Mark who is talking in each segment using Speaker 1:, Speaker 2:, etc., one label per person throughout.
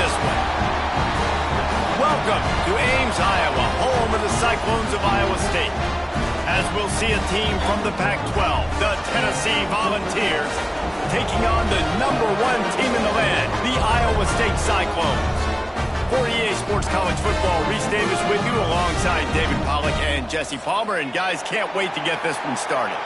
Speaker 1: this one. Welcome to Ames, Iowa, home of the Cyclones of Iowa State. As we'll see a team from the Pac-12, the Tennessee Volunteers, taking on the #1 team in the land, the Iowa State Cyclones. For EA Sports College Football, Reese Davis with you alongside David Pollack and Jesse Palmer. And guys, can't wait to get this one started.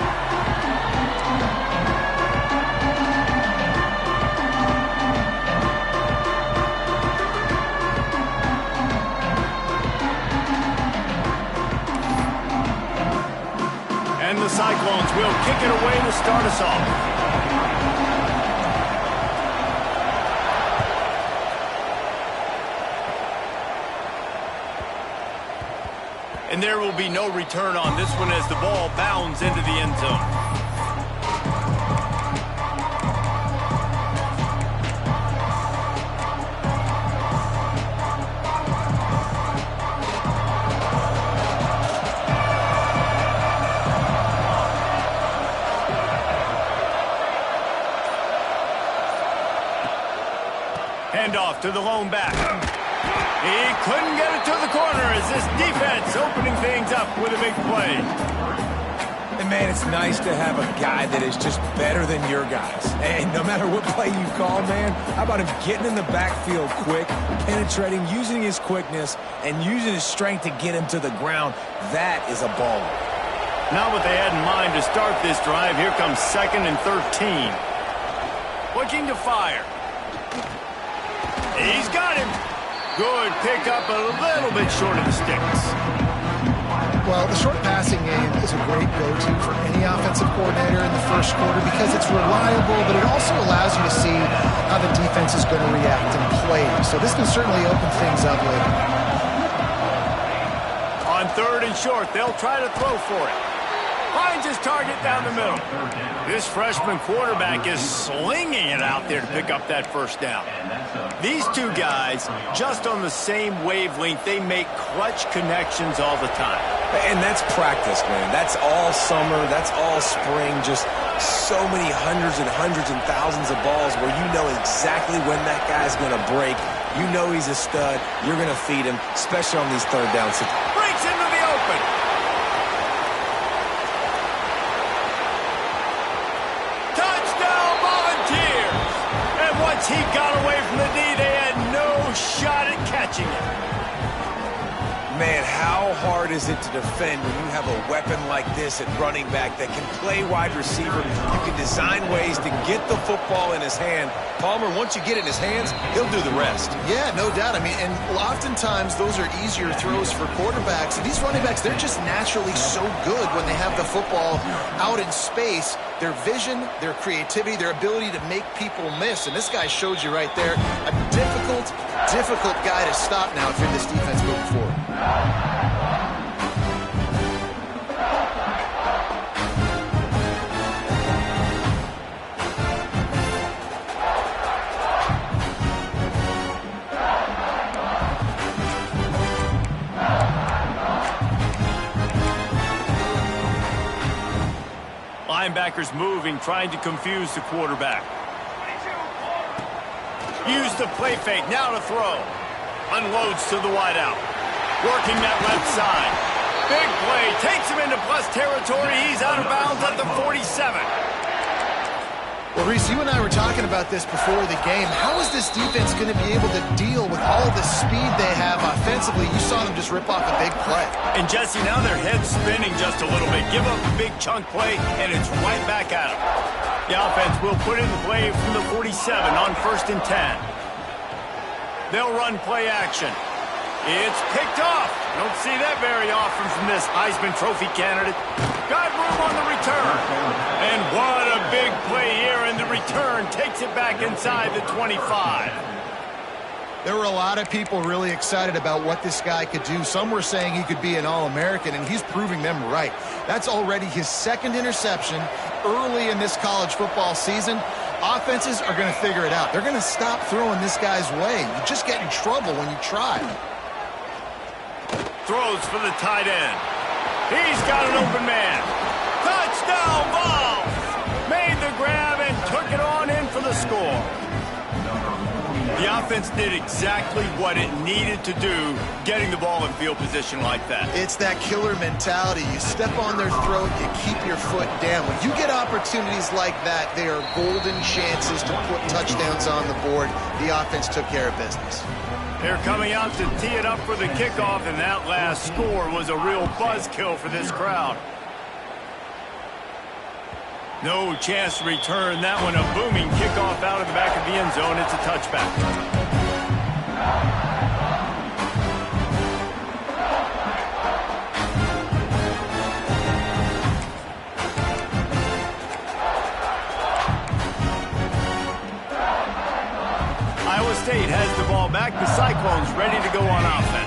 Speaker 1: And the Cyclones will kick it away to start us off. And there will be no return on this one as the ball bounds into the end zone. Handoff to the lone back. He couldn't get it to the corner as this defense opening things up with a big play.
Speaker 2: And, man, it's nice to have a guy that is just better than your guys. And no matter what play you call, man, how about him getting in the backfield quick, penetrating, using his quickness, and using his strength to get him to the ground? That is a baller.
Speaker 1: Not what they had in mind to start this drive. Here comes 2nd and 13. Looking to fire. He's got him. Good pickup, a little bit short of the sticks.
Speaker 3: Well, the short passing game is a great go-to for any offensive coordinator in the first quarter because it's reliable, but it also allows you to see how the defense is going to react and play. So this can certainly open things up later.
Speaker 1: On 3rd and short, they'll try to throw for it. Finds his target down the middle. This freshman quarterback is slinging it out there to pick up that first down. These two guys, just on the same wavelength, they make clutch connections all the time.
Speaker 2: And that's practice, man. That's all summer. That's all spring. Just so many hundreds and thousands of balls where you know exactly when that guy's going to break. You know he's a stud. You're going to feed him, especially on these 3rd down situations.
Speaker 1: Breaks into the open. Once he got away from the D, they had no shot at catching him.
Speaker 2: Man, how hard is it to defend when you have a weapon like this at running back that can play wide receiver? You can design ways to get the football in his hand. Palmer, once you get it in his hands, he'll do the rest.
Speaker 3: Yeah, no doubt. I mean, and oftentimes those are easier throws for quarterbacks. These running backs, they're just naturally so good when they have the football out in space. Their vision, their creativity, their ability to make people miss. And this guy showed you right there, a difficult guy to stop now if you're this defense moving forward.
Speaker 1: Linebackers moving, trying to confuse the quarterback. Use the play fake, now to throw. Unloads to the wideout. Working that left side. Big play, takes him into plus territory. He's out of bounds at the 47.
Speaker 3: Well, Reese, you and I were talking about this before the game. How is this defense going to be able to deal with all the speed they have offensively? You saw them just rip off a big play.
Speaker 1: And, Jesse, now their head's spinning just a little bit. Give up a big chunk play, and it's right back at them. The offense will put in the play from the 47 on 1st and 10. They'll run play action. It's picked off. Don't see that very often from this Heisman Trophy candidate. Got room on the return. And what a big play here, and the return takes it back inside the 25.
Speaker 3: There were a lot of people really excited about what this guy could do. Some were saying he could be an All-American, and he's proving them right. That's already his 2nd interception early in this college football season. Offenses are going to figure it out. They're going to stop throwing this guy's way. You just get in trouble when you try.
Speaker 1: Throws for the tight end. He's got an open man. Touchdown, VOLS! Made the grab and took it on in for the score. The offense did exactly what it needed to do, getting the ball in field position like that.
Speaker 3: It's that killer mentality. You step on their throat, you keep your foot down. When you get opportunities like that, they are golden chances to put touchdowns on the board. The offense took care of business.
Speaker 1: They're coming out to tee it up for the kickoff, and that last score was a real buzzkill for this crowd. No chance to return that one. A booming kickoff out of the back of the end zone. It's a touchback. Iowa State has the ball back. The Cyclones ready to go on offense.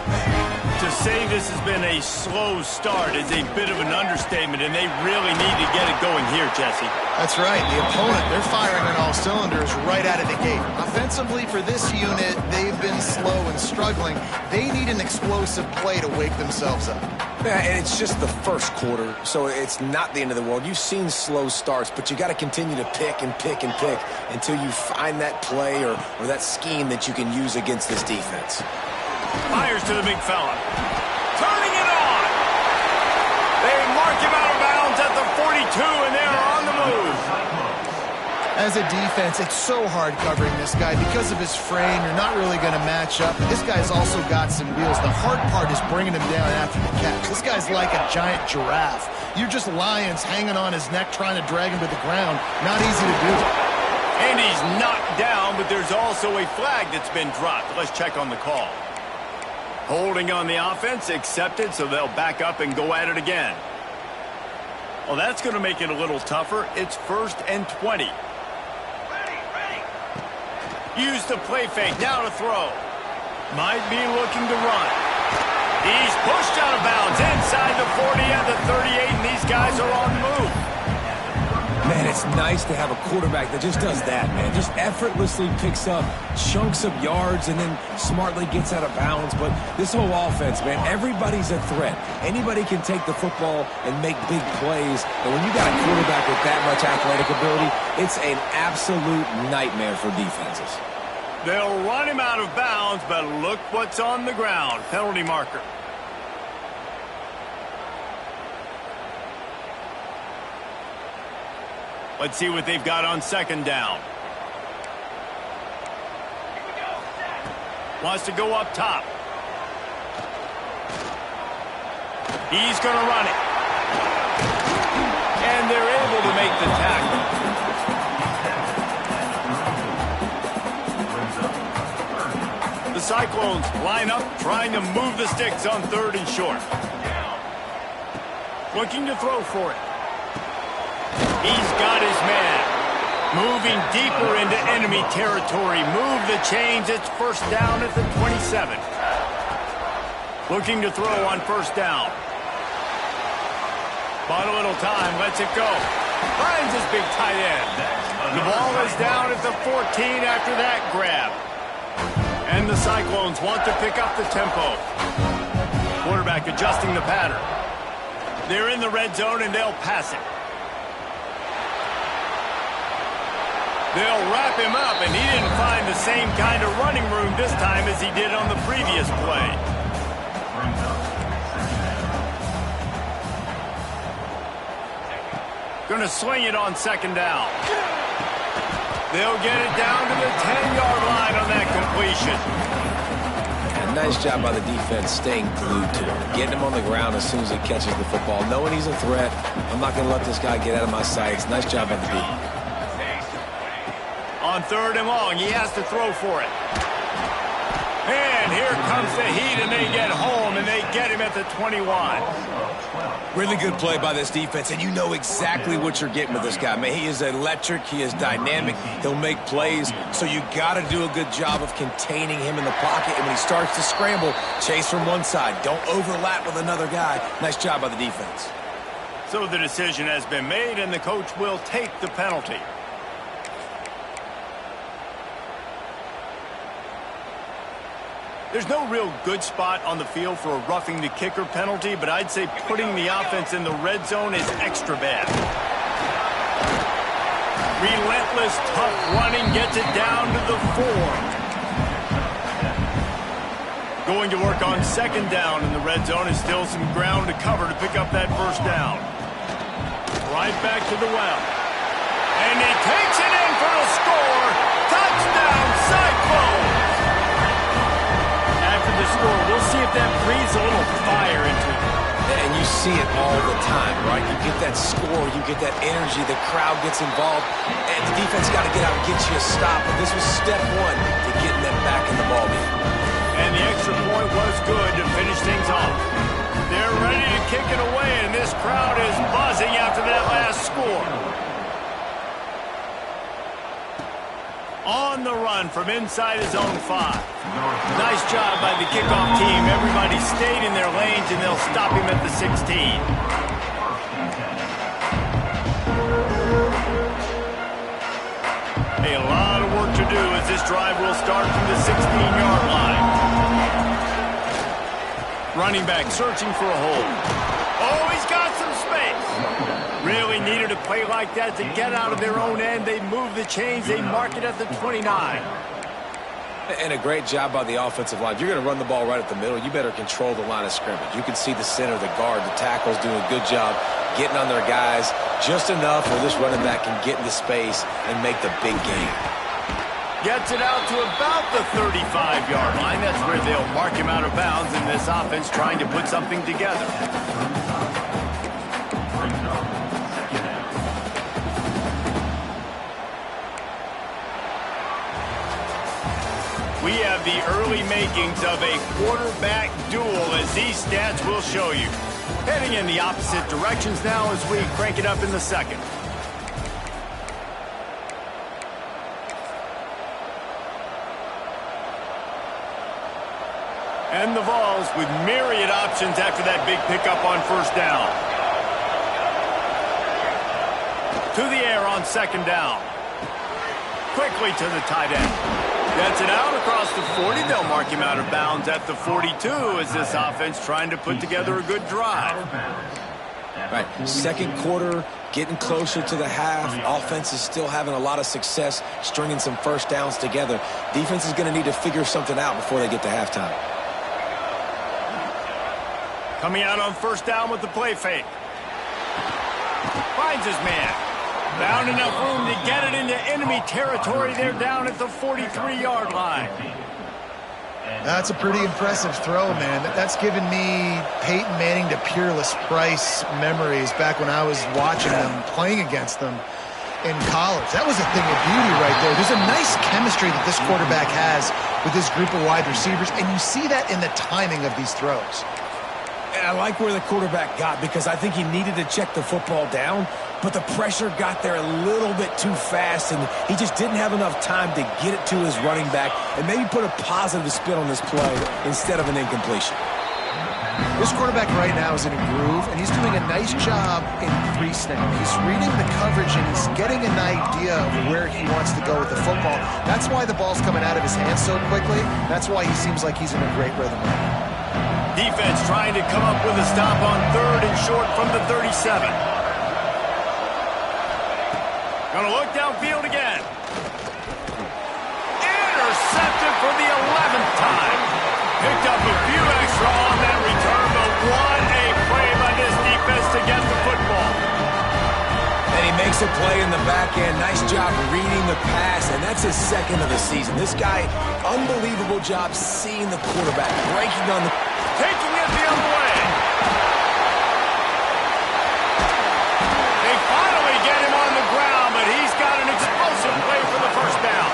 Speaker 1: To say this has been a slow start is a bit of an understatement, and they really need to get it going here, Jesse.
Speaker 3: That's right. The opponent, they're firing on all cylinders right out of the gate. Offensively for this unit, they've been slow and struggling. They need an explosive play to wake themselves up.
Speaker 2: Yeah, and it's just the first quarter, so it's not the end of the world. You've seen slow starts, but you got to continue to pick and pick and pick until you find that play or that scheme that you can use against this defense.
Speaker 1: Fires to the big fella. Turning it on. They mark him out of bounds at the 42, and they're on the move.
Speaker 3: As a defense, it's so hard covering this guy. Because of his frame, you're not really going to match up. This guy's also got some wheels. The hard part is bringing him down after the catch. This guy's like a giant giraffe. You're just lions hanging on his neck trying to drag him to the ground. Not easy to do.
Speaker 1: And he's knocked down, but there's also a flag that's been dropped. Let's check on the call. Holding on the offense, accepted, so they'll back up and go at it again. Well, that's going to make it a little tougher. It's 1st and 20. Use the play fake, now to throw. Might be looking to run. He's pushed out of bounds inside the 40 at the 38, and these guys are on the move.
Speaker 2: Man, it's nice to have a quarterback that just does that, man. Just effortlessly picks up chunks of yards and then smartly gets out of bounds. But this whole offense, man, everybody's a threat. Anybody can take the football and make big plays. And when you got a quarterback with that much athletic ability, it's an absolute nightmare for defenses.
Speaker 1: They'll run him out of bounds, but look what's on the ground. Penalty marker. Let's see what they've got on 2nd down. Wants to go up top. He's going to run it. And they're able to make the tackle. The Cyclones line up, trying to move the sticks on 3rd and short. Looking to throw for it. He's got his man. Moving deeper into enemy territory. Move the chains. It's 1st down at the 27. Looking to throw on 1st down. Bought a little time. Lets it go. Finds his big tight end. The ball is down at the 14 after that grab. And the Cyclones want to pick up the tempo. Quarterback adjusting the pattern. They're in the red zone, and they'll pass it. They'll wrap him up, and he didn't find the same kind of running room this time as he did on the previous play. Going to swing it on 2nd down. They'll get it down to the 10-yard line on that completion.
Speaker 2: And nice job by the defense staying glued to him. Getting him on the ground as soon as he catches the football. Knowing he's a threat, I'm not going to let this guy get out of my sights. Nice job by the defense.
Speaker 1: On 3rd and long, he has to throw for it. And here comes the heat, and they get home, and they get him at the 21.
Speaker 2: Really good play by this defense, and you know exactly what you're getting with this guy. Man, he is electric. He is dynamic. He'll make plays, so you got to do a good job of containing him in the pocket. And when he starts to scramble, chase from one side. Don't overlap with another guy. Nice job by the defense.
Speaker 1: So the decision has been made, and the coach will take the penalty. There's no real good spot on the field for a roughing the kicker penalty, but I'd say putting the offense in the red zone is extra bad. Relentless, tough running gets it down to the 4. Going to work on second down in the red zone. Is still some ground to cover to pick up that first down. Right back to the well. And he takes it in for the score. Touchdown, Cyclones! After the score, we'll see if that breathes a little fire into it.
Speaker 2: And you see it all the time, right? You get that score, you get that energy, the crowd gets involved, and the defense got to get out and get you a stop. But this was step one to getting them back in the ballgame.
Speaker 1: And the extra point was good to finish things off. They're ready to kick it away, and this crowd is buzzing after that last score. On the run from inside his own 5. Nice job by the kickoff team. Everybody stayed in their lanes, and they'll stop him at the 16. A lot of work to do as this drive will start from the 16-yard line. Running back searching for a hole. Oh, he's got some space. Really needed a play like that to get out of their own end. They move the chains. They mark it at the 29.
Speaker 2: And a great job by the offensive line. If you're going to run the ball right at the middle, you better control the line of scrimmage. You can see the center, the guard, the tackles doing a good job getting on their guys just enough where this running back can get into space and make the big game.
Speaker 1: Gets it out to about the 35-yard line. That's where they'll mark him out of bounds, and this offense trying to put something together. We have the early makings of a quarterback duel, as these stats will show you. Heading in the opposite directions now as we crank it up in the second. And the VOLS with myriad options after that big pickup on first down. To the air on second down. Quickly to the tight end. Gets it out across the 40. They'll mark him out of bounds at the 42 as this offense trying to put together a good drive.
Speaker 2: Right, second quarter, getting closer to the half. Offense is still having a lot of success stringing some first downs together. Defense is going to need to figure something out before they get to halftime.
Speaker 1: Coming out on first down with the play fake. Finds his man. Found enough room to get it into enemy territory. They're down at the 43-yard line.
Speaker 3: That's a pretty impressive throw, man. That's given me Peyton Manning to Peerless Price memories back when I was watching them, playing against them in college. That was a thing of beauty right there. There's a nice chemistry that this quarterback has with this group of wide receivers, and you see that in the timing of these throws.
Speaker 2: And I like where the quarterback got because I think he needed to check the football down, but the pressure got there a little bit too fast, and he just didn't have enough time to get it to his running back and maybe put a positive spin on this play instead of an incompletion.
Speaker 3: This quarterback right now is in a groove, and he's doing a nice job in pre-snap. He's reading the coverage, and he's getting an idea of where he wants to go with the football. That's why the ball's coming out of his hands so quickly. That's why he seems like he's in a great rhythm right now.
Speaker 1: Defense trying to come up with a stop on third and short from the 37. Gonna look downfield again. Intercepted for the 11th time. Picked up a few extra on that return, but what a play by this defense to get the football.
Speaker 2: And he makes a play in the back end. Nice job reading the pass, and that's his second of the season. This guy, unbelievable job seeing the quarterback, breaking on the...
Speaker 1: Taking it the other way. They finally get him on the ground, but he's got an explosive play for the first down.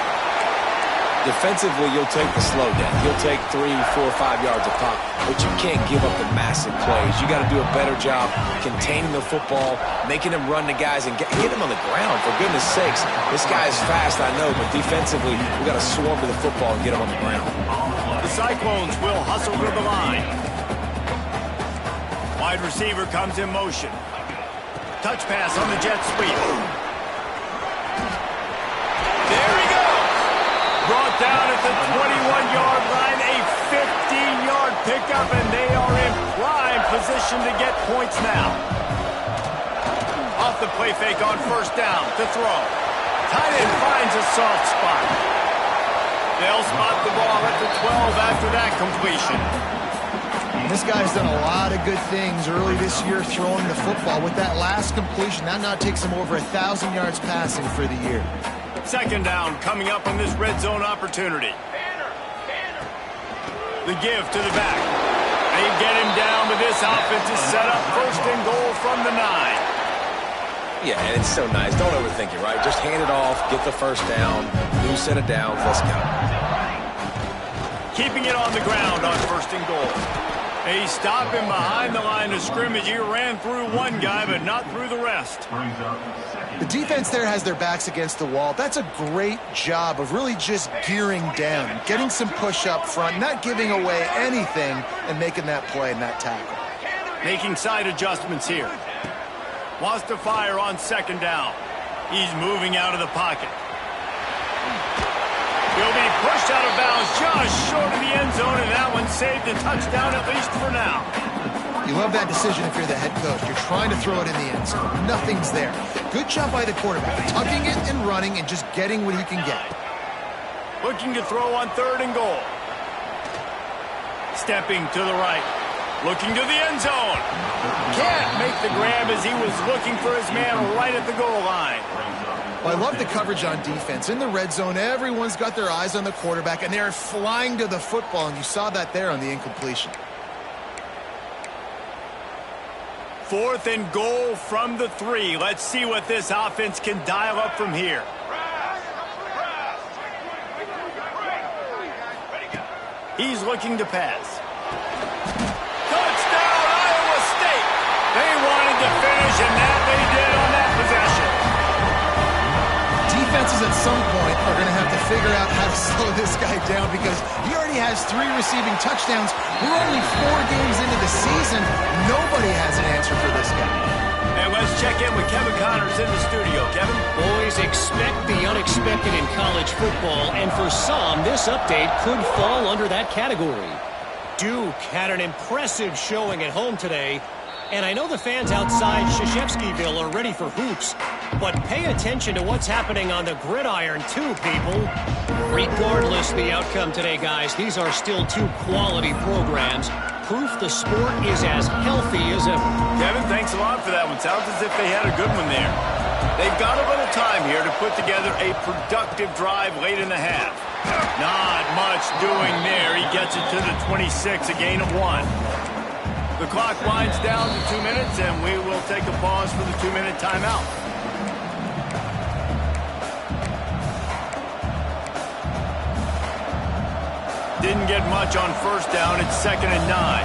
Speaker 2: Defensively, you'll take the slow down. You'll take 3, 4, 5 yards a pop, but you can't give up the massive plays. You got to do a better job containing the football, making him run the guys, and get him on the ground. For goodness sakes, this guy is fast, I know, but defensively, we got to swarm to the football and get him on the ground.
Speaker 1: The Cyclones will hustle to the line. Wide receiver comes in motion. Touch pass on the jet sweep. There he goes. Brought down at the 21-yard line. A 15-yard pickup, and they are in prime position to get points now. Off the play fake on first down to throw. Tight end finds a soft spot. They'll spot the ball at for 12 after that completion.
Speaker 3: This guy's done a lot of good things early this year throwing the football. With that last completion, that now takes him over 1,000 yards passing for the year.
Speaker 1: Second down coming up on this red zone opportunity. The give to the back. They get him down, but this offense is set up first and goal from the 9.
Speaker 2: Yeah, and it's so nice. Don't overthink it, right? Just hand it off, get the first down, new set of downs, let's go.
Speaker 1: Keeping it on the ground on first and goal. They stop him behind the line of scrimmage. He ran through one guy, but not through the rest.
Speaker 3: The defense there has their backs against the wall. That's a great job of really just gearing down, getting some push up front, not giving away anything, and making that play and that tackle.
Speaker 1: Making side adjustments here. Wants to fire on second down. He's moving out of the pocket. He'll be pushed out of bounds just short of the end zone, and that one saved a touchdown, at least for now.
Speaker 3: You love that decision if you're the head coach. You're trying to throw it in the end zone. Nothing's there. Good job by the quarterback, tucking it and running and just getting what he can get.
Speaker 1: Looking to throw on third and goal. Stepping to the right. Looking to the end zone. Can't make the grab as he was looking for his man right at the goal line.
Speaker 3: Well, I love the coverage on defense. In the red zone, everyone's got their eyes on the quarterback, and they're flying to the football, and you saw that there on the incompletion.
Speaker 1: Fourth and goal from the 3. Let's see what this offense can dial up from here. He's looking to pass. Touchdown, Iowa State! They wanted to finish, and that they did on that possession.
Speaker 3: Defenses at some point are going to have to figure out how to slow this guy down because he already has 3 receiving touchdowns. We're only 4 games into the season. Nobody has an answer for this guy.
Speaker 1: And let's check in with Kevin Connors in the studio. Kevin?
Speaker 4: Boys, expect the unexpected in college football, and for some, this update could fall under that category. Duke had an impressive showing at home today, and I know the fans outside Krzyzewskiville are ready for hoops, but pay attention to what's happening on the gridiron too, people. Regardless the outcome today, guys, these are still 2 quality programs. Proof the sport is as healthy as ever.
Speaker 1: Kevin, thanks a lot for that one. Sounds as if they had a good one there. They've got a little time here to put together a productive drive late in the half. Not much doing there. He gets it to the 26, a gain of 1. The clock winds down to 2 minutes, and we will take a pause for the 2-minute timeout. Didn't get much on first down. It's 2nd and 9.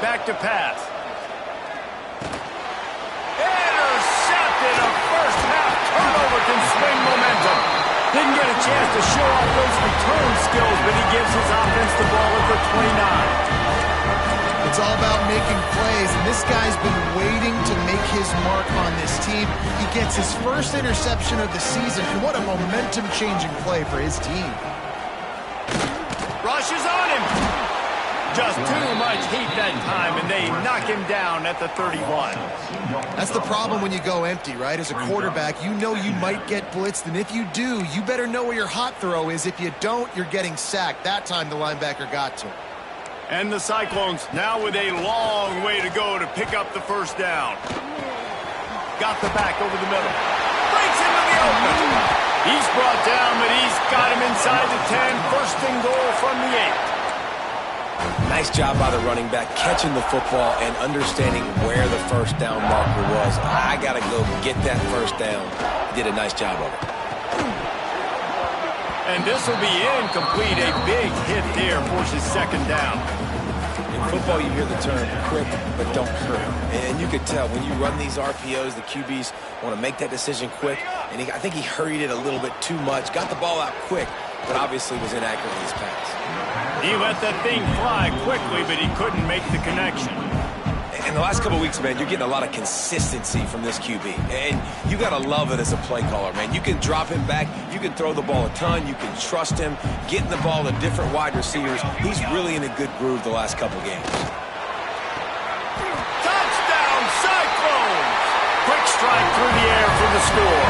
Speaker 1: Back to pass. Intercepted. A first half turnover can swing momentum. Didn't get a chance to show off those return skills, but he gives his offense the ball at the 29.
Speaker 3: It's all about making plays, and this guy's been waiting to make his mark on this team. He gets his first interception of the season, and what a momentum-changing play for his team.
Speaker 1: Rushes on him. Just too much heat that time, and they knock him down at the 31.
Speaker 3: That's the problem when you go empty, right? As a quarterback, you know you might get blitzed, and if you do, you better know where your hot throw is. If you don't, you're getting sacked. That time the linebacker got to him.
Speaker 1: And the Cyclones now with a long way to go to pick up the first down. Got the back over the middle. Breaks into the open. He's brought down, but he's got him inside the 10. First and goal from the 8.
Speaker 2: Nice job by the running back, catching the football and understanding where the first down marker was. I got to go get that first down. He did a nice job of it.
Speaker 1: And this will be incomplete. A big hit there forces 2nd down.
Speaker 2: In football, you hear the term quick, but don't hurt. And you could tell when you run these RPOs, the QBs want to make that decision quick. And I think he hurried it a little bit too much. Got the ball out quick, but obviously was inaccurate in his pass.
Speaker 1: He let that thing fly quickly, but he couldn't make the connection.
Speaker 2: In the last couple of weeks, man, you're getting a lot of consistency from this QB. And you got to love it as a play caller, man. You can drop him back. You can throw the ball a ton. You can trust him. Getting the ball to different wide receivers. He's really in a good groove the last couple games.
Speaker 1: Touchdown, Cyclones! Quick strike through the air for the score.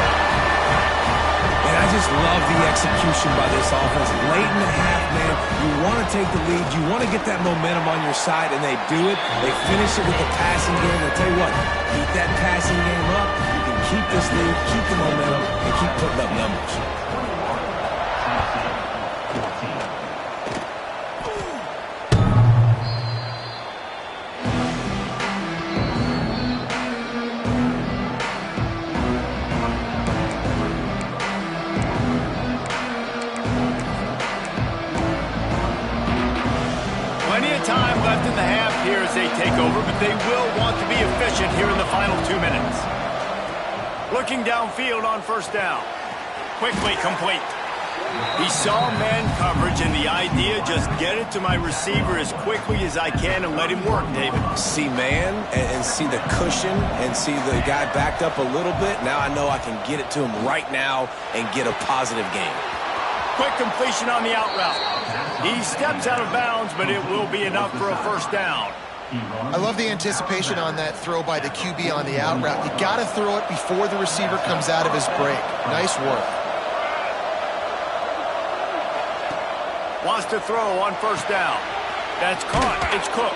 Speaker 2: And I just love the execution by this offense. Late in the half, man, you want to take the lead. You want to get that momentum on your side, and they do it. They finish it with the passing game. I'll tell you what, keep that passing game up. You can keep this lead, keep the momentum, and keep putting up numbers.
Speaker 1: Time left in the half here as they take over, but they will want to be efficient here in the final 2 minutes. Looking downfield on first down. Quickly complete. He saw man coverage, and the idea, just get it to my receiver as quickly as I can and let him work, David.
Speaker 2: See man and see the cushion and see the guy backed up a little bit. Now I know I can get it to him right now and get a positive gain.
Speaker 1: Quick completion on the out route. He steps out of bounds, but it will be enough for a first down.
Speaker 3: I love the anticipation on that throw by the QB on the out route. You got to throw it before the receiver comes out of his break. Nice work.
Speaker 1: Wants to throw on first down. That's caught. It's Cook.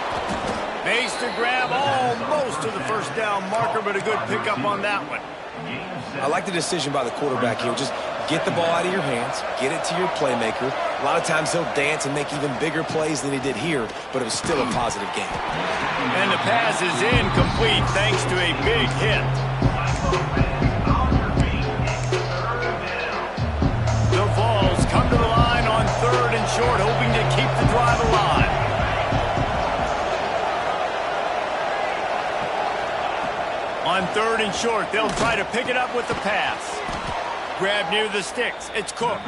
Speaker 1: Makes the grab almost to the first down marker, but a good pickup on that one.
Speaker 2: I like the decision by the quarterback here. Just get the ball out of your hands, get it to your playmaker. A lot of times he'll dance and make even bigger plays than he did here, but it was still a positive game.
Speaker 1: And the pass is incomplete thanks to a big hit. The VOLS come to the line on 3rd and short, hoping to keep the drive alive. On 3rd and short, they'll try to pick it up with the pass. Grab near the sticks. It's Cook.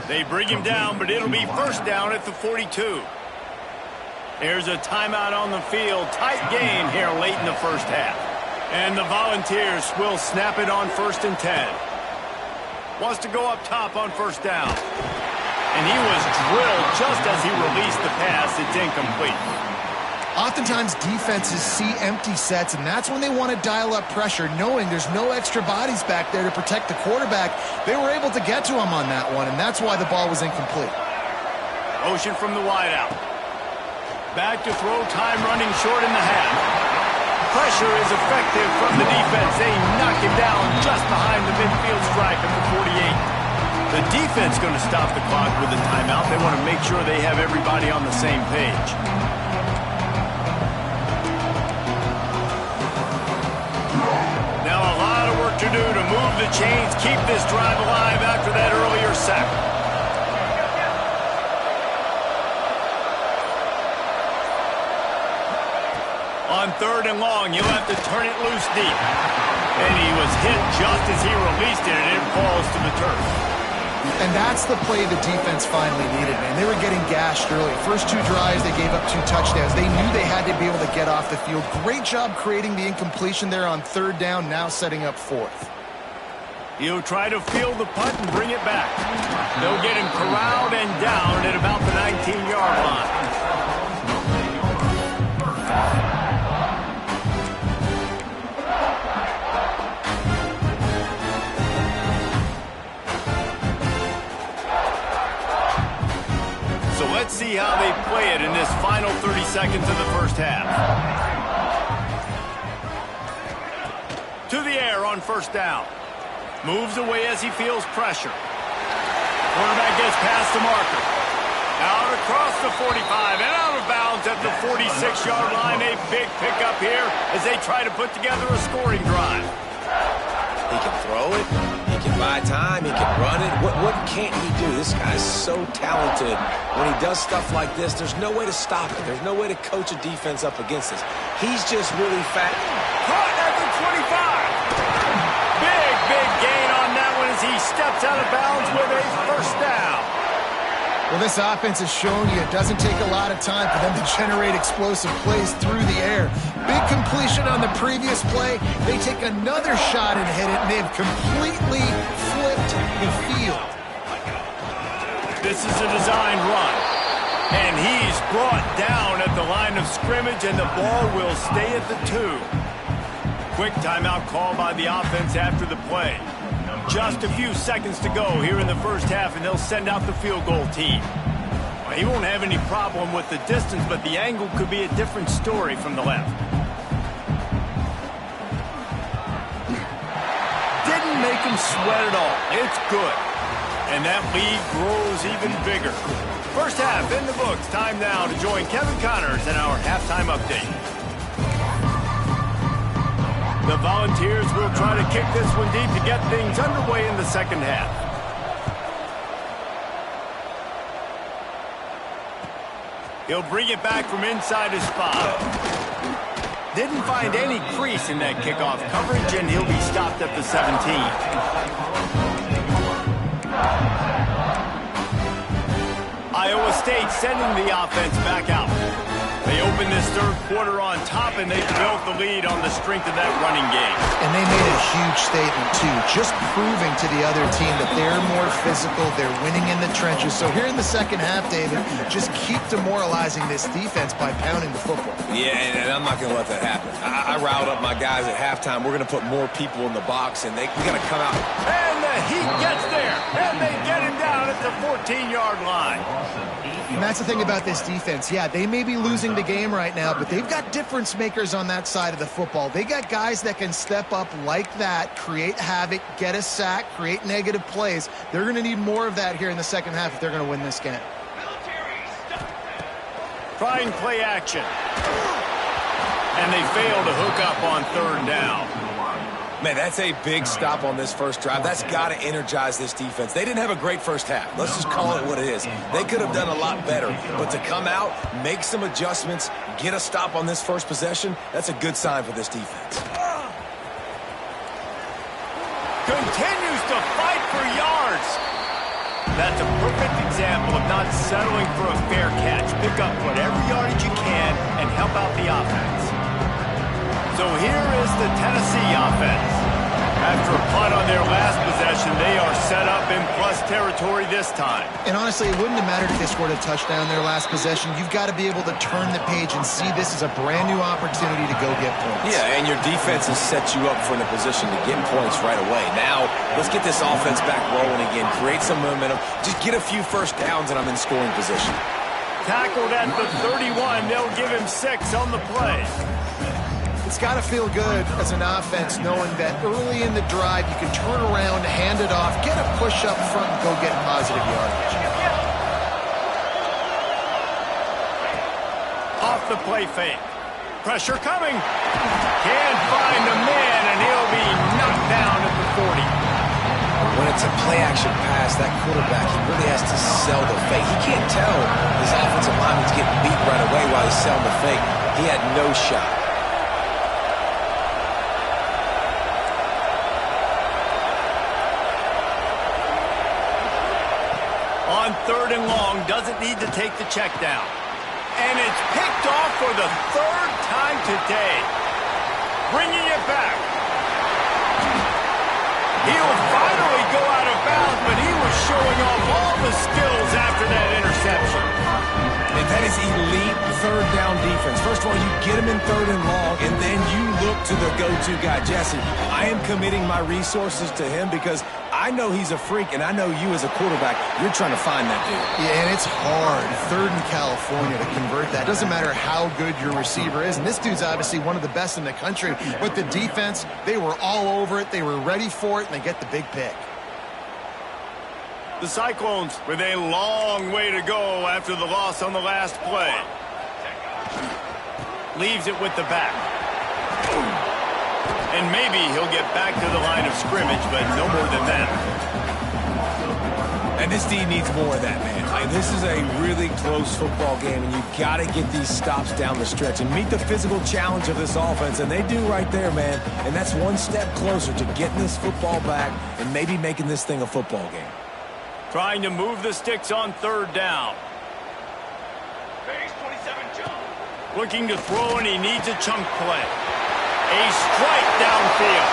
Speaker 1: They bring him down, but it'll be first down at the 42. There's a timeout on the field. Tight game here late in the first half. And the Volunteers will snap it on 1st and 10. Wants to go up top on first down. And he was drilled just as he released the pass. It's incomplete.
Speaker 3: Oftentimes, defenses see empty sets, and that's when they want to dial up pressure, knowing there's no extra bodies back there to protect the quarterback. They were able to get to him on that one, and that's why the ball was incomplete.
Speaker 1: Motion from the wideout. Back to throw, time running short in the half. Pressure is effective from the defense. They knock him down just behind the midfield stripe at the 48. The defense going to stop the clock with a timeout. They want to make sure they have everybody on the same page. To do to move the chains, keep this drive alive after that earlier sack. On 3rd and long, you'll have to turn it loose deep. And he was hit just as he released it, and it falls to the turf.
Speaker 3: And that's the play the defense finally needed, man. They were getting gashed early. First 2 drives, they gave up 2 touchdowns. They knew they had to be able to get off the field. Great job creating the incompletion there on 3rd down, now setting up 4th.
Speaker 1: He'll try to field the punt and bring it back. They'll get him corralled and down at about the 19-yard line. Let's see how they play it in this final 30 seconds of the first half. To the air on first down. Moves away as he feels pressure. Quarterback gets past the marker. Out across the 45 and out of bounds at the 46-yard line. A big pickup here as they try to put together a scoring drive.
Speaker 2: He can throw it. He can buy time. He can run it. What can't he do? This guy's so talented. When he does stuff like this, there's no way to stop it. There's no way to coach a defense up against this. He's just really fat.
Speaker 1: Caught at the 25. Big gain on that one as he steps out of bounds with a first down.
Speaker 3: Well, this offense has shown you it doesn't take a lot of time for them to generate explosive plays through the air. Big completion on the previous play. They take another shot and hit it, and they've completely flipped the field.
Speaker 1: This is a design run. And he's brought down at the line of scrimmage, and the ball will stay at the 2. Quick timeout call by the offense after the play. Just a few seconds to go here in the first half, and they'll send out the field goal team. Well, he won't have any problem with the distance, but the angle could be a different story from the left. Didn't make him sweat at all. It's good. And that lead grows even bigger. First half in the books. Time now to join Kevin Connors in our halftime update. The Volunteers will try to kick this one deep to get things underway in the second half. He'll bring it back from inside his 5. Didn't find any crease in that kickoff coverage, and he'll be stopped at the 17. Iowa State sending the offense back out. They open this third quarter on top, and they've built the lead on the strength of that running game.
Speaker 3: And they made a huge statement, too, just proving to the other team that they're more physical, they're winning in the trenches. So here in the second half, David, just keep demoralizing this defense by pounding the football.
Speaker 2: Yeah, and I'm not going to let that happen. I riled up my guys at halftime. We're going to put more people in the box, and we got to come out.
Speaker 1: And the heat gets there, and they get him down at the 14-yard line.
Speaker 3: And that's the thing about this defense. Yeah, they may be losing the game right now, but they've got difference makers on that side of the football. They got guys that can step up like that, create havoc, get a sack, create negative plays. They're going to need more of that here in the second half if they're going to win this game.
Speaker 1: Trying play action. And they fail to hook up on third down.
Speaker 2: Man, that's a big stop on this first drive. That's got to energize this defense. They didn't have a great first half. Let's just call it what it is. They could have done a lot better. But to come out, make some adjustments, get a stop on this first possession, that's a good sign for this defense.
Speaker 1: Continues to fight for yards. That's a perfect example of not settling for a fair catch. Pick up whatever yardage you can and help out the offense. So here is the Tennessee offense. After a punt on their last possession, they are set up in plus territory this time.
Speaker 3: And honestly, it wouldn't have mattered if they scored a touchdown their last possession. You've got to be able to turn the page and see this as a brand new opportunity to go get points.
Speaker 2: Yeah, and your defense has set you up for the position to get points right away. Now, let's get this offense back rolling again, create some momentum, just get a few first downs, and I'm in scoring position.
Speaker 1: Tackled at the 31. They'll give him 6 on the play.
Speaker 3: It's got to feel good as an offense knowing that early in the drive you can turn around, hand it off, get a push up front, and go get positive yardage.
Speaker 1: Off the play fake. Pressure coming. Can't find the man, and he'll be knocked down at the 40.
Speaker 2: When it's a play-action pass, that quarterback, he really has to sell the fake. He can't tell his offensive lineman's getting beat right away while he's selling the fake. He had no shot.
Speaker 1: On third and long, doesn't need to take the check down. And it's picked off for the third time today. Bringing it back. He'll finally go out of bounds, but he was showing off all the skills after that interception.
Speaker 2: And that is elite third down defense. First of all, you get him in third and long, and then you look to the go-to guy. Jesse, I am committing my resources to him because I know he's a freak, and I know you as a quarterback, you're trying to find that dude.
Speaker 3: Yeah, and it's hard, third in California, to convert that. Doesn't matter how good your receiver is, and this dude's obviously one of the best in the country, but the defense, they were all over it, they were ready for it, and they get the big pick.
Speaker 1: The Cyclones with a long way to go after the loss on the last play. Leaves it with the back. And maybe he'll get back to the line of scrimmage, but no more than that.
Speaker 2: And this team needs more of that, man. Like, this is a really close football game, and you've got to get these stops down the stretch and meet the physical challenge of this offense, and they do right there, man. And that's one step closer to getting this football back and maybe making this thing a football game.
Speaker 1: Trying to move the sticks on third down. Looking to throw, and he needs a chunk play. A strike downfield.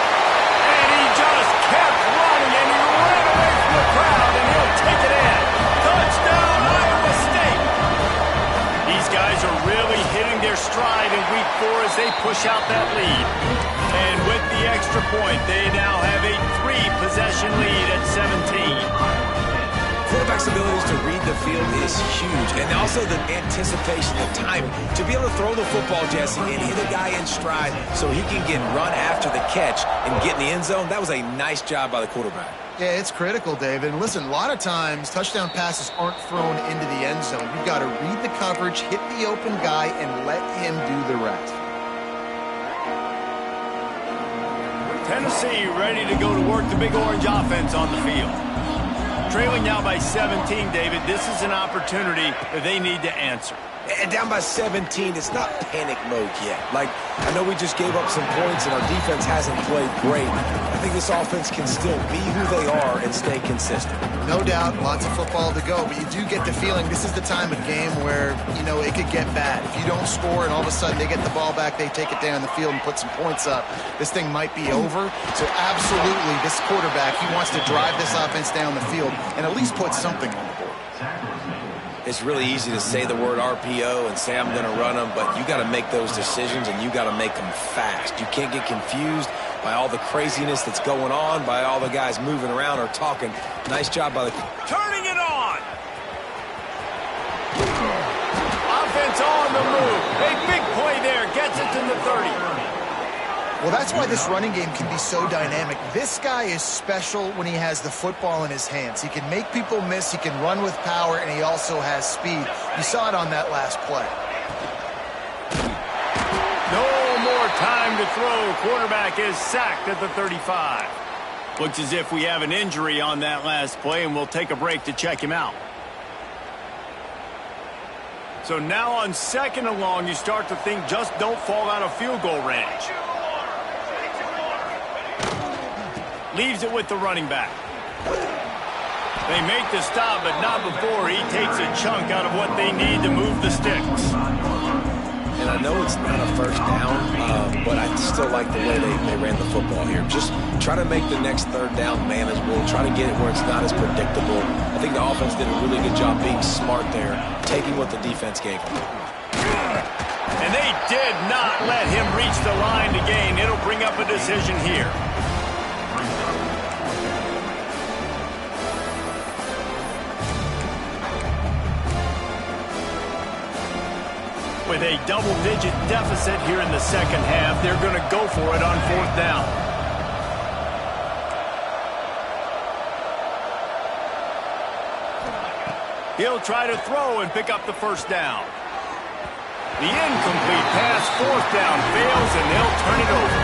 Speaker 1: And he just kept running, and he ran away from the crowd, and he'll take it in. Touchdown, Iowa State. These guys are really hitting their stride in week 4 as they push out that lead. And with the extra point. They now have a 3-possession lead at 17.
Speaker 2: Quarterback's abilities to read the field is huge, and also the anticipation, the timing. To be able to throw the football, Jesse, and hit a guy in stride so he can get run after the catch and get in the end zone, that was a nice job by the quarterback.
Speaker 3: Yeah, it's critical, David. And listen, a lot of times touchdown passes aren't thrown into the end zone. You've got to read the coverage, hit the open guy, and let him do the rest.
Speaker 1: Tennessee ready to go to work the Big Orange offense on the field. Trailing now by 17, David. This is an opportunity that they need to answer.
Speaker 2: And down by 17, it's not panic mode yet. Like, I know we just gave up some points and our defense hasn't played great. I think this offense can still be who they are and stay consistent.
Speaker 3: No doubt, lots of football to go, but you do get the feeling this is the time of game where, you know, it could get bad. If you don't score and all of a sudden they get the ball back, they take it down the field and put some points up, this thing might be over. So absolutely, this quarterback, he wants to drive this offense down the field and at least put something on the board.
Speaker 2: It's really easy to say the word RPO and say I'm going to run them, but you got to make those decisions and you got to make them fast. You can't get confused by all the craziness that's going on, by all the guys moving around or talking. Nice job by the...
Speaker 1: Turning it on! Offense on the move. A big play there. Gets it to the 30.
Speaker 3: Well, that's why this running game can be so dynamic. This guy is special when he has the football in his hands. He can make people miss, he can run with power, and he also has speed. You saw it on that last play.
Speaker 1: No more time to throw. Quarterback is sacked at the 35. Looks as if we have an injury on that last play, and we'll take a break to check him out. So now on 2nd and long, you start to think just don't fall out of field goal range. Leaves it with the running back. They make the stop, but not before he takes a chunk out of what they need to move the sticks.
Speaker 2: And I know it's not a first down, but I still like the way they ran the football here. Just try to make the next 3rd down manageable. Try to get it where it's not as predictable. I think the offense did a really good job being smart there, taking what the defense gave them.
Speaker 1: And they did not let him reach the line to gain. It'll bring up a decision here. With a double-digit deficit here in the 2nd half, they're going to go for it on 4th down. He'll try to throw and pick up the 1st down. The incomplete pass, 4th down, fails, and they'll turn it over.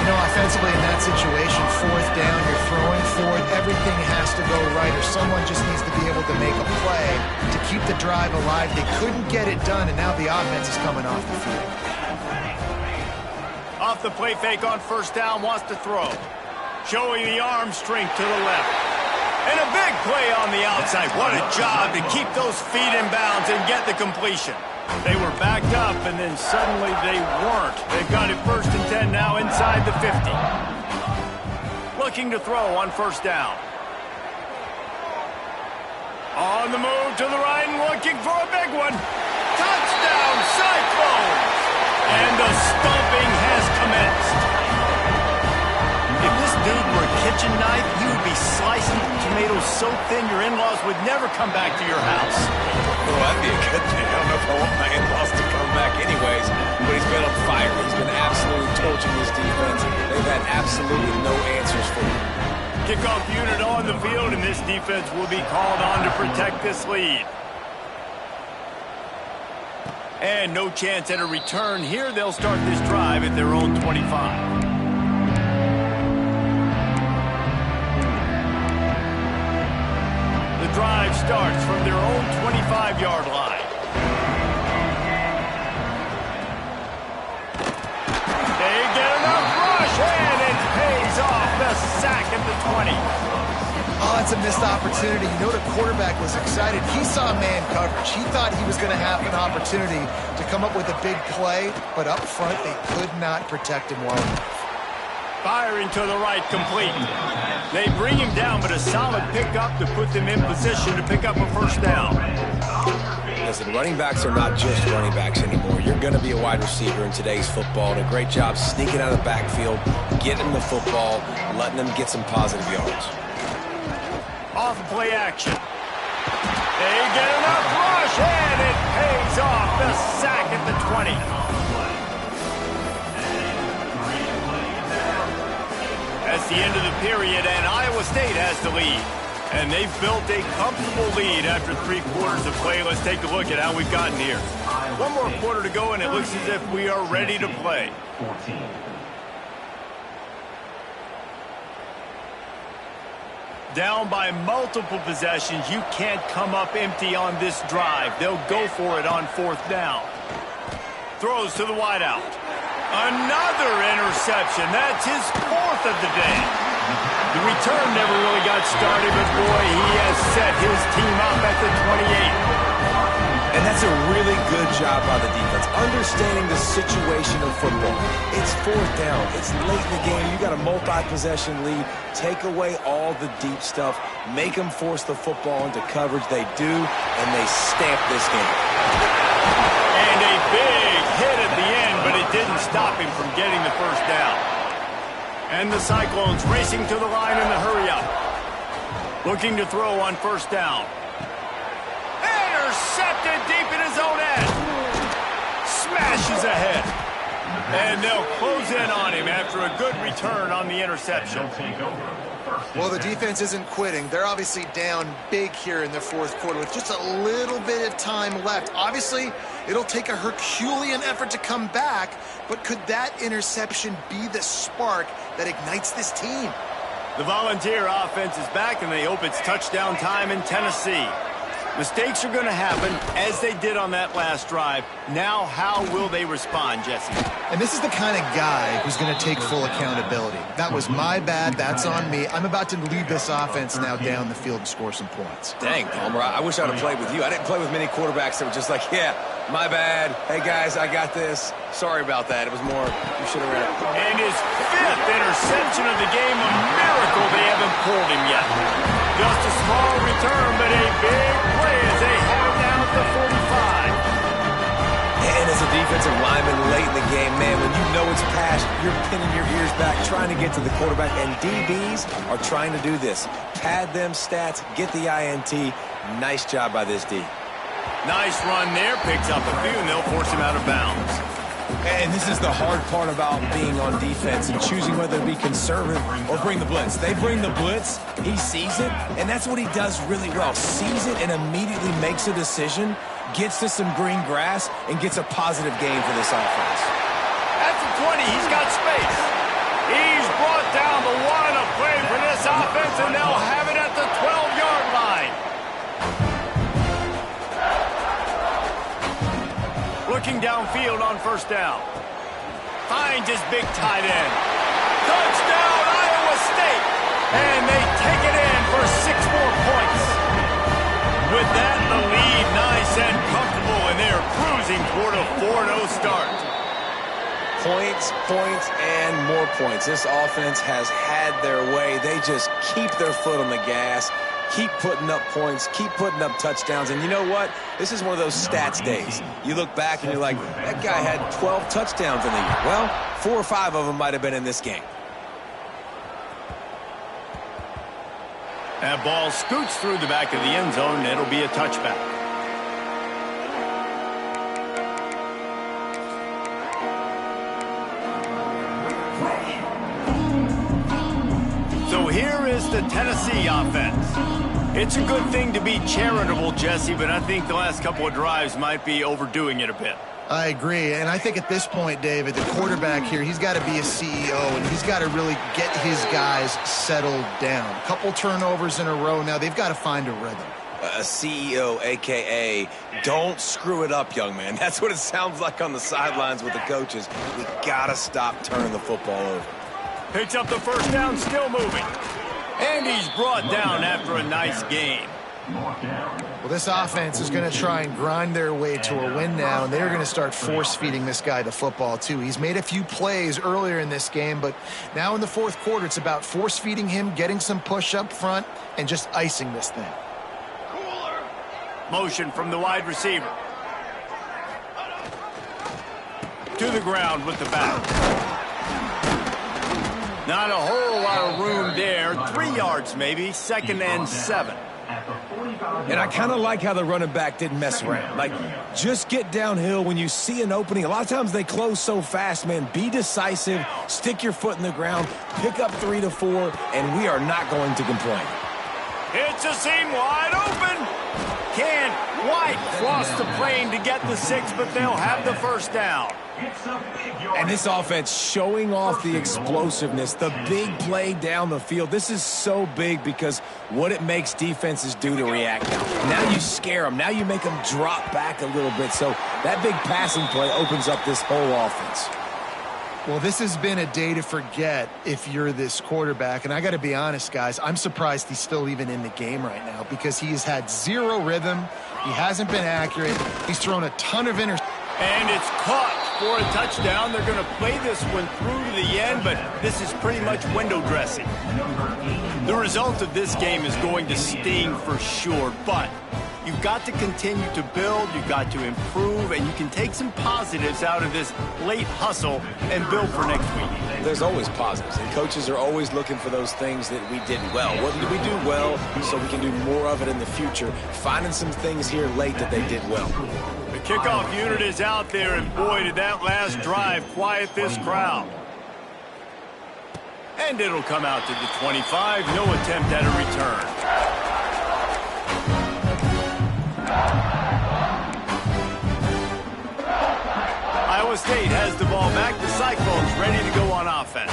Speaker 3: You know, offensively in that situation, 4th down, you're throwing forward, everything has to go right, or someone just needs to be able to make a play to keep the drive alive. They couldn't get it done, and now the offense is coming off the field.
Speaker 1: Off the play fake on 1st down, wants to throw. Showing the arm strength to the left. And a big play on the outside. What a job to keep those feet in bounds and get the completion. They were backed up, and then suddenly they weren't. They've got it 1st and 10 now inside the 50. Looking to throw on 1st down. On the move to the right and looking for a big one. Touchdown, Cyclones! And the stomping has commenced. If this dude were a kitchen knife, he would be slicing tomatoes so thin your in-laws would never come back to your house.
Speaker 2: Well, that'd be a good thing. I don't know if I want my in-laws to come back anyways, but he's been on fire. He's been absolutely torching this defense. They've had absolutely no answers for him.
Speaker 1: Kickoff unit on the field, and this defense will be called on to protect this lead. And no chance at a return here. They'll start this drive at their own 25. The drive starts from their own 25-yard line. They get enough rush, and it pays off. The sack at the 20.
Speaker 3: Oh, that's a missed opportunity. You know the quarterback was excited. He saw man coverage. He thought he was going to have an opportunity to come up with a big play, but up front they could not protect him well enough.
Speaker 1: Firing to the right, complete. They bring him down, but a solid pickup to put them in position to pick up a 1st down.
Speaker 2: Listen, running backs are not just running backs anymore. You're going to be a wide receiver in today's football, and a great job sneaking out of the backfield, getting them the football, letting them get some positive yards.
Speaker 1: Off play action. They get enough rush, and it pays off. The sack at the 20. That's the end of the period, and Iowa State has the lead. And they've built a comfortable lead after 3 quarters of play. Let's take a look at how we've gotten here. 1 more quarter to go, and it looks as if we are ready to play. Down by multiple possessions. You can't come up empty on this drive. They'll go for it on 4th down. Throws to the wideout. Another interception. That's his 4th of the day. The return never really got started, but boy, he has set his team up at the 28.
Speaker 2: And that's a really good job by the defense, understanding the situation of football. It's 4th down. It's late in the game. You got a multi-possession lead. Take away all the deep stuff. Make them force the football into coverage. They do, and they stamp this game.
Speaker 1: And a big hit at the end, but it didn't stop him from getting the 1st down. And the Cyclones racing to the line in the hurry-up. Looking to throw on 1st down. Intercepted deep in his own end. Smashes ahead. And they'll close in on him after a good return on the interception.
Speaker 3: Well, the defense isn't quitting. They're obviously down big here in the 4th quarter with just a little bit of time left. Obviously, it'll take a Herculean effort to come back, but could that interception be the spark that ignites this team?
Speaker 1: The Volunteer offense is back, and they hope it's touchdown time in Tennessee. Mistakes are going to happen, as they did on that last drive. Now, how will they respond, Jesse?
Speaker 3: And this is the kind of guy who's going to take full accountability. That was my bad. That's on me. I'm about to lead this offense now down the field and score some points.
Speaker 2: Dang, Palmer, I wish I'd have played with you. I didn't play with many quarterbacks that were just like, yeah, my bad. Hey, guys, I got this. Sorry about that. It was more, you should have ran it.
Speaker 1: And his 5th interception of the game, a miracle they haven't pulled him yet. Just a small return, but a big play as they have it down at the 45.
Speaker 2: And as a defensive lineman late in the game, man, when you know it's past, you're pinning your ears back, trying to get to the quarterback, and DBs are trying to do this. Pad them stats, get the INT. Nice job by this D.
Speaker 1: Nice run there, picks up a few, and they'll force him out of bounds.
Speaker 2: And this is the hard part about being on defense and choosing whether to be conservative or bring the blitz. They bring the blitz, he sees it, and that's what he does really well. Sees it and immediately makes a decision, gets to some green grass, and gets a positive gain for this offense.
Speaker 1: At the 20, he's got space. He's brought down the 1 of play for this offense, and they'll have it at the 12-yard line. Looking downfield on 1st down. Finds his big tight end. Touchdown, Iowa State! And they take it in for 6 more points. With that, the lead nice and comfortable, and they're cruising toward a 4-0 start.
Speaker 2: Points, points, and more points. This offense has had their way. They just keep their foot on the gas, keep putting up points, keep putting up touchdowns. And you know what? This is one of those stats days. You look back and you're like, that guy had 12 touchdowns in the year. Well, 4 or 5 of them might have been in this game.
Speaker 1: That ball scoots through the back of the end zone, and it'll be a touchback. So here is the Tennessee offense. It's a good thing to be charitable, Jesse, but I think the last couple of drives might be overdoing it a bit.
Speaker 3: I agree, and I think at this point, David, the quarterback here, he's got to be a CEO, and he's got to really get his guys settled down. A couple turnovers in a row now. They've got to find a rhythm.
Speaker 2: A CEO, a.k.a. don't screw it up, young man. That's what it sounds like on the sidelines with the coaches. We got to stop turning the football over.
Speaker 1: Picks up the 1st down, still moving. And he's brought down after a nice game.
Speaker 3: Well, this offense is going to try and grind their way to a win now, and they're going to start force-feeding this guy the football, too. He's made a few plays earlier in this game, but now in the 4th quarter, it's about force-feeding him, getting some push up front, and just icing this thing.
Speaker 1: Motion from the wide receiver. To the ground with the back. Not a whole lot of room there. 3 yards maybe. 2nd and 7.
Speaker 2: And I kind of like how the running back didn't mess around. Like, just get downhill when you see an opening. A lot of times they close so fast, man. Be decisive, stick your foot in the ground, pick up 3 to 4, and we are not going to complain.
Speaker 1: It's a seam wide open. Can White cross the plane to get the 6, but they'll have the first down.
Speaker 2: And this offense showing off the explosiveness, the big play down the field. This is so big because what it makes defenses do to react now. Now you scare them. Now you make them drop back a little bit. So that big passing play opens up this whole offense.
Speaker 3: Well, this has been a day to forget if you're this quarterback. And I got to be honest, guys, I'm surprised he's still even in the game right now because he has had zero rhythm. He hasn't been accurate. He's thrown a ton of interceptions.
Speaker 1: And it's caught for a touchdown. They're going to play this one through to the end, but this is pretty much window dressing. The result of this game is going to sting for sure, but you've got to continue to build, you've got to improve, and you can take some positives out of this late hustle and build for next week.
Speaker 2: There's always positives, and coaches are always looking for those things that we did well. What did we do well so we can do more of it in the future? Finding some things here late that they did well.
Speaker 1: The kickoff unit is out there, and boy, did that last drive quiet this crowd. And it'll come out to the 25. No attempt at a return. Iowa State has the ball back. The Cyclones ready to go on offense.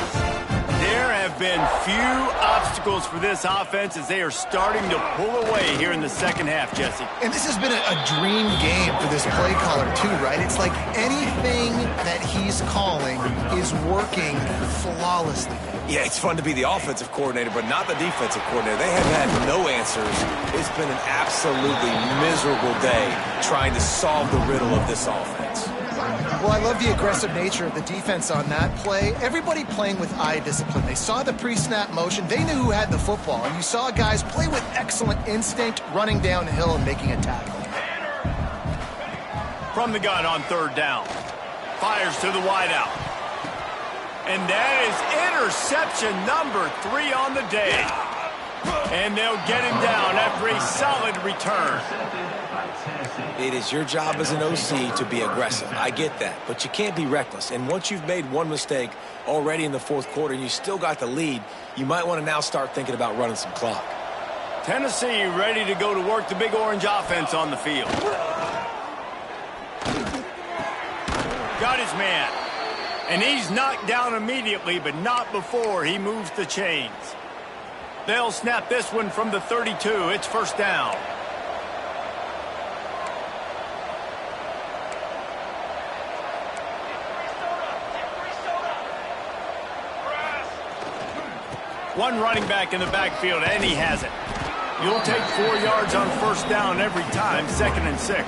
Speaker 1: There have been few obstacles for this offense as they are starting to pull away here in the second half, Jesse.
Speaker 3: And this has been a dream game for this play caller, too, right? It's like anything that he's calling is working flawlessly.
Speaker 2: Yeah, it's fun to be the offensive coordinator, but not the defensive coordinator. They have had no answers. It's been an absolutely miserable day trying to solve the riddle of this offense.
Speaker 3: Well, I love the aggressive nature of the defense on that play. Everybody playing with eye discipline. They saw the pre-snap motion. They knew who had the football. And you saw guys play with excellent instinct, running downhill and making a tackle.
Speaker 1: From the gun on 3rd down. Fires to the wideout. And that is interception number 3 on the day. And they'll get him down after a solid return.
Speaker 2: It is your job as an OC to be aggressive. I get that, but you can't be reckless. And once you've made one mistake already in the 4th quarter and you still got the lead, you might want to now start thinking about running some clock.
Speaker 1: Tennessee ready to go to work the Big Orange offense on the field. Got his man. And he's knocked down immediately, but not before he moves the chains. They'll snap this one from the 32. It's 1st down. One running back in the backfield, and he has it. You'll take 4 yards on 1st down every time, 2nd and 6.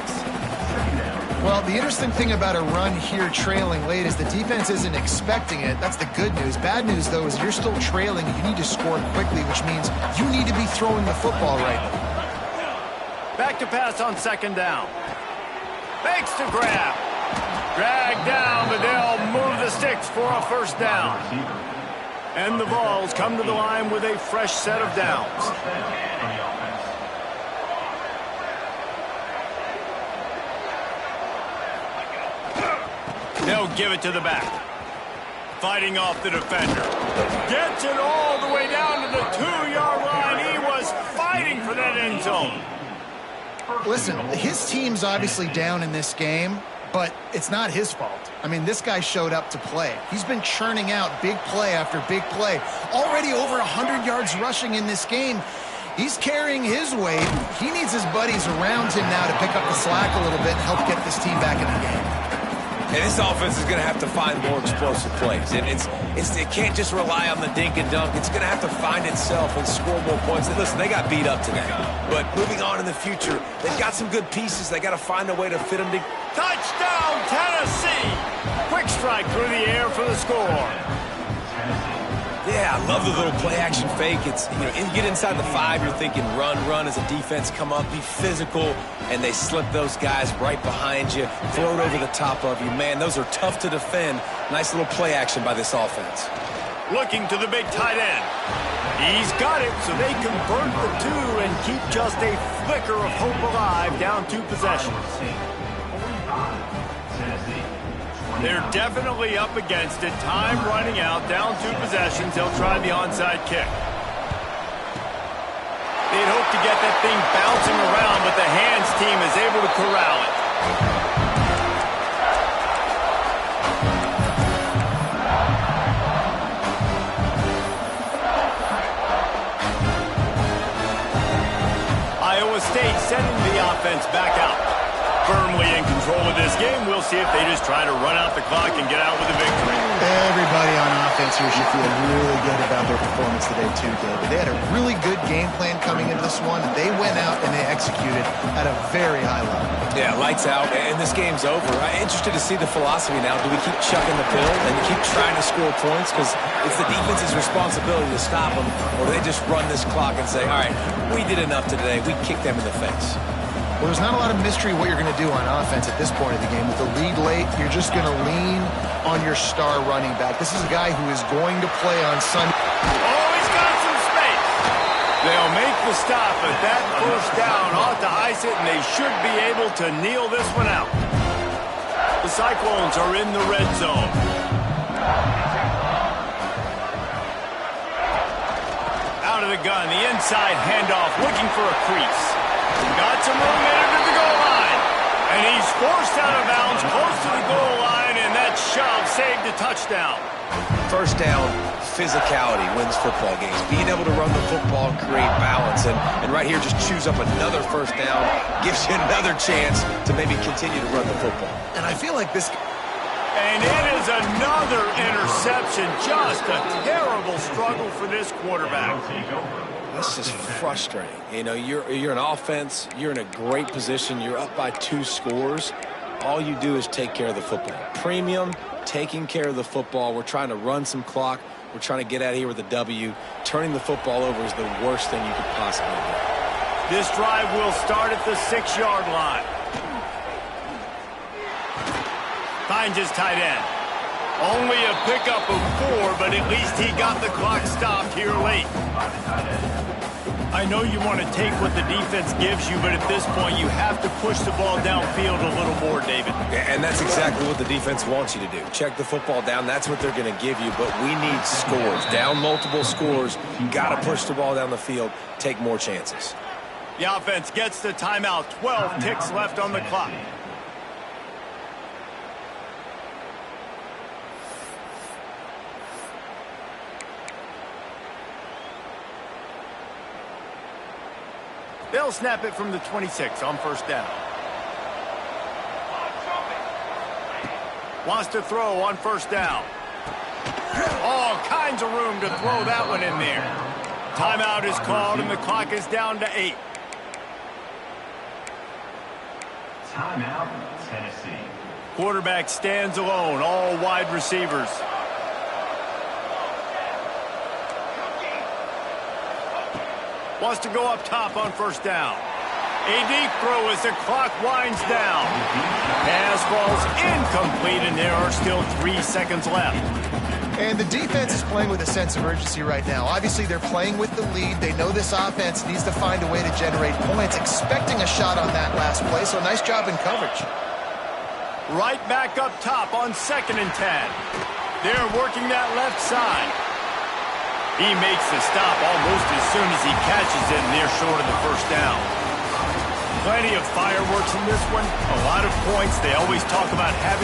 Speaker 3: Well, the interesting thing about a run here trailing late is the defense isn't expecting it. That's the good news. Bad news, though, is you're still trailing. You need to score quickly, which means you need to be throwing the football right now.
Speaker 1: Back to pass on 2nd down. Fakes to grab. Dragged down, but they'll move the sticks for a 1st down. And the Vols come to the line with a fresh set of downs. They'll give it to the back. Fighting off the defender. Gets it all the way down to the 2-yard line. He was fighting for that end zone.
Speaker 3: Listen, his team's obviously down in this game, but it's not his fault. I mean, this guy showed up to play. He's been churning out big play after big play. Already over 100 yards rushing in this game. He's carrying his weight. He needs his buddies around him now to pick up the slack a little bit and help get this team back in the game.
Speaker 2: And this offense is going to have to find more explosive plays. And it can't just rely on the dink and dunk. It's going to have to find itself and score more points. And listen, they got beat up today. But moving on in the future, they've got some good pieces. They got to find a way to fit them together.
Speaker 1: Touchdown, Tennessee! Quick strike through the air for the score.
Speaker 2: Yeah, I love the little play-action fake. It's, you get inside the 5, you're thinking run as a defense, come up, be physical, and they slip those guys right behind you, throw it over the top of you. Man, those are tough to defend. Nice little play action by this offense.
Speaker 1: Looking to the big tight end. He's got it, so they convert the 2 and keep just a flicker of hope alive, down 2 possessions. They're definitely up against it. Time running out, down 2 possessions. They'll try the onside kick. They'd hope to get that thing bouncing around, but the hands team is able to corral it. Iowa State sending the offense back out. Firmly in control of this game. We'll see if they just try to run out the clock and get out with a victory.
Speaker 3: Everybody on offense here should feel really good about their performance today too, David. They had a really good game plan coming into this one, and they went out and they executed at a very high level.
Speaker 2: Yeah, lights out, and this game's over. I'm interested to see the philosophy now. Do we keep chucking the pill and keep trying to score points? Because it's the defense's responsibility to stop them, or they just run this clock and say, all right, we did enough today. We kicked them in the face.
Speaker 3: Well, there's not a lot of mystery what you're going to do on offense at this point of the game. With the lead late, you're just going to lean on your star running back. This is a guy who is going to play on Sunday.
Speaker 1: Oh, he's got some space. They'll make the stop, but that first down ought to ice it, and they should be able to kneel this one out. The Cyclones are in the red zone. Out of the gun, the inside handoff, looking for a crease. Got some room into the goal line. And he's forced out of bounds close to the goal line, and that shove saved a touchdown.
Speaker 2: First down, physicality wins football games. Being able to run the football and create balance. And right here, just choose up another first down, gives you another chance to maybe continue to run the football.
Speaker 3: And I feel like this...
Speaker 1: And it is another interception. Just a terrible struggle for this quarterback.
Speaker 2: That's just frustrating. You're an offense. You're in a great position. You're up by 2 scores. All you do is take care of the football. Premium, taking care of the football. We're trying to run some clock. We're trying to get out of here with a W. Turning the football over is the worst thing you could possibly do.
Speaker 1: This drive will start at the 6-yard line. Finds his tight end. Only a pickup of 4, but at least he got the clock stopped here late. I know you want to take what the defense gives you, but at this point you have to push the ball downfield a little more, David.
Speaker 2: Yeah, and that's exactly what the defense wants you to do. Check the football down. That's what they're going to give you, but we need scores. Down multiple scores, you got to push the ball down the field, take more chances.
Speaker 1: The offense gets the timeout. 12 ticks left on the clock. They'll snap it from the 26 on first down. Wants to throw on first down. All kinds of room to throw that one in there. Timeout is called, and the clock is down to 8.
Speaker 5: Timeout, Tennessee.
Speaker 1: Quarterback stands alone, all wide receivers. Wants to go up top on first down. A deep throw as the clock winds down. Pass falls incomplete, and there are still 3 seconds left.
Speaker 3: And the defense is playing with a sense of urgency right now. Obviously, they're playing with the lead. They know this offense needs to find a way to generate points, expecting a shot on that last play, so nice job in coverage.
Speaker 1: Right back up top on 2nd and 10. They're working that left side. He makes the stop almost as soon as he catches it, and they're short of the first down. Plenty of fireworks in this one. A lot of points. They always talk about having